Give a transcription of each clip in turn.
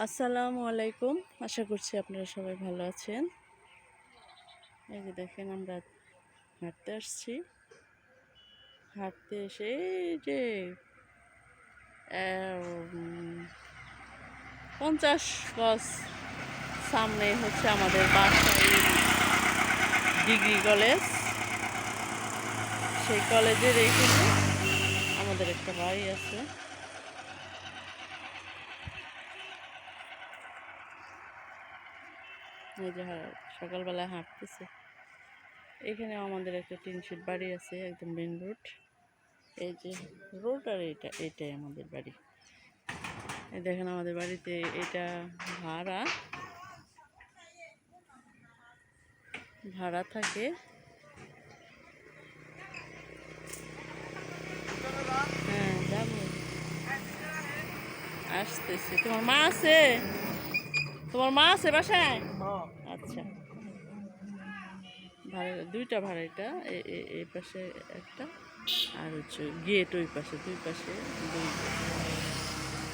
আসসালামু আলাইকুম। আশা করছি আপনারা সবাই ভালো আছেন। এই যে দেখেন আমরা হাঁটতে আসছি। হাঁটতে এসে এই যে 50 গজ সামনে হচ্ছে আমাদের বাসাই ডিগ্রি কলেজ। সেই কলেজের এইখানে আমাদের একটা বাড়ি আছে। এই যে সকালবেলায় হাঁটতেছে। এখানে আমাদের একটা টিনশিট বাড়ি আছে, একদম মেন রোড। এই যে রোড আর এটাই আমাদের বাড়ি। এই দেখেন আমাদের বাড়িতে এটা ভাড়া থাকে। হ্যাঁ যাবো, আসতেছি। তোমার মা আছে? তোমার মা আছে বাসায়? আচ্ছা, ভাড়া দুইটা ভাড়া, এটা এই পাশে একটা, আর হচ্ছে গেট ওই পাশে, দুই পাশে দুই।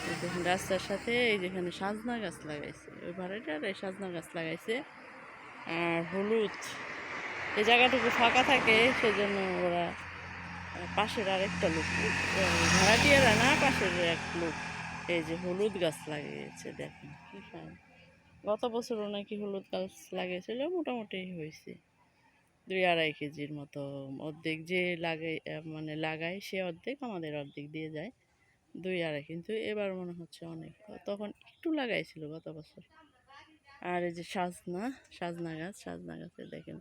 এই দেখুন রাস্তার সাথে এই যেখানে সাজনা গাছ লাগাইছে ওই ভাড়াটার, এই সাজনা গাছ লাগাইছে আর হলুদ। এই জায়গাটুকু ফাঁকা থাকে সেজন্য ওরা পাশের আরেকটা লোক, ভাড়াটিয়ারা না, পাশের এক লোক এই যে হলুদ গাছ লাগিয়েছে। দেখেন কি ফাইন। গত বছরও নাকি হলুদ গাছ লাগিয়েছিল, মোটামুটি হয়েছে 2-2.5 কেজির মতো। অর্ধেক যে লাগায় সে অর্ধেক, আমাদের অর্ধেক দিয়ে যায় 2-2.5। কিন্তু এবার মনে হচ্ছে অনেক, তখন একটু লাগাইছিল গত বছর। আর এই যে সাজনা গাছে দেখেন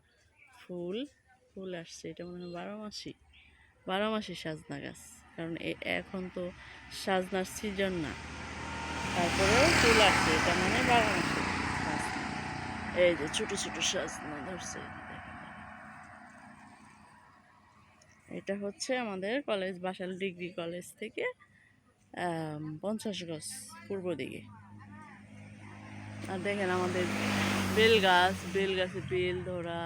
ফুল ফুল আসছে। এটা মনে হয় 12 মাসি সাজনা গাছ, কারণ এখন তো সাজনার সিজন না, তারপরেও ফুল আসছে। এটা মানে 12 মাসি সাজনা। এই যে ছোট ছোট সাজনা ধরছে। এটা হচ্ছে আমাদের কলেজ, বাসাল ডিগ্রি কলেজ থেকে 50 গজ পূর্ব দিকে। আর দেখেন আমাদের বেল গাছে বেল ধরা।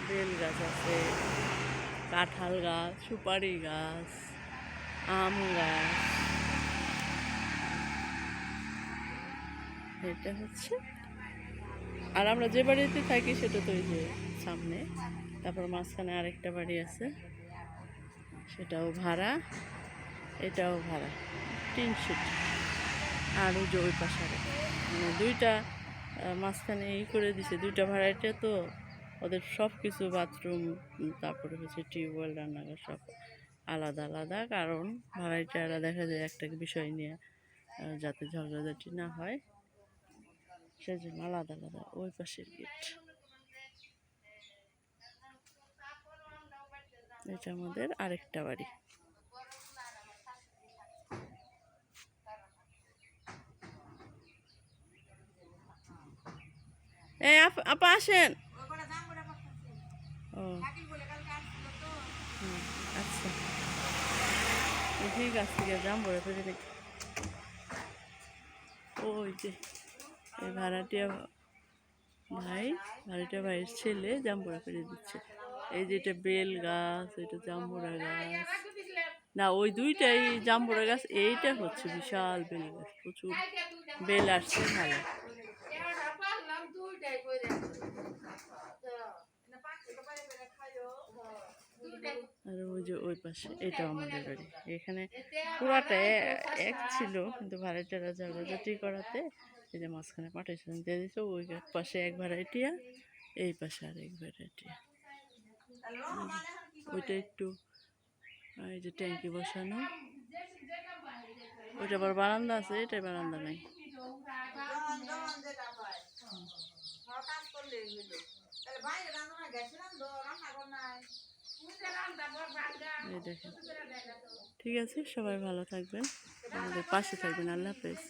বেল গাছ আছে, কাঁঠাল গাছ, সুপারি গাছ, আম গাছ। এটা হচ্ছে, আর আমরা যে বাড়িতে থাকি সেটা তো ওই যে সামনে। তারপর মাঝখানে আরেকটা বাড়ি আছে, সেটাও ভাড়া, এটাও ভাড়া, 300। আর ওই যে ওই পাশে মানে দুইটা মাঝখানে করে দিছে, দুইটা ভাড়াটা তো ওদের সব কিছু, বাথরুম, তারপরে হচ্ছে টিউবওয়েল, রান্নাঘর সব আলাদা আলাদা। কারণ ভাড়াটিয়ারা দেখা যায় একটা বিষয় নিয়ে যাতে ঝগড়াঝাটি না হয়, সেজন্য আলাদা আলাদা। ওই পাশের গেট, এটা আমাদের আরেকটা বাড়ি। এই আপা আসেন। ও আচ্ছা, ঠিক আছে, ঠিক আছে, যাম বলে ফেলে দেখি। ওই যে এই ভাড়াটিয়া ভাইয়ের ছেলে জাম্বুরা ফেলে দিচ্ছে। এই যে এটা বেল গাছ, এটা জাম্বুরা গাছ না, ওই দুইটাই জাম্বুরা গাছ। এইটা হচ্ছে বিশাল বেল গাছ, প্রচুর বেল আসছে ভালো। আর ওই যে ওই পাশে এটা আমাদের বাড়ি। এখানে পুরাটা এক ছিল, কিন্তু ভাড়াটিয়ারা ঝগড়াঝাটি করাতে এই যে মাঝখানে পাঠাইছিলেন দিয়ে দিচ্ছে। ওই পাশে এক ভাড়াটিয়া, এই পাশে আর এক ভাড়াটিয়া। ওইটা একটু, এই যে ট্যাঙ্কি বসানো, ওইটা আবার বারান্দা আছে, এটাই বারান্দা নাই। এই দেখেন, ঠিক আছে, সবাই ভালো থাকবেন, আমাদের পাশে থাকবেন। আল্লাহ হাফেজ।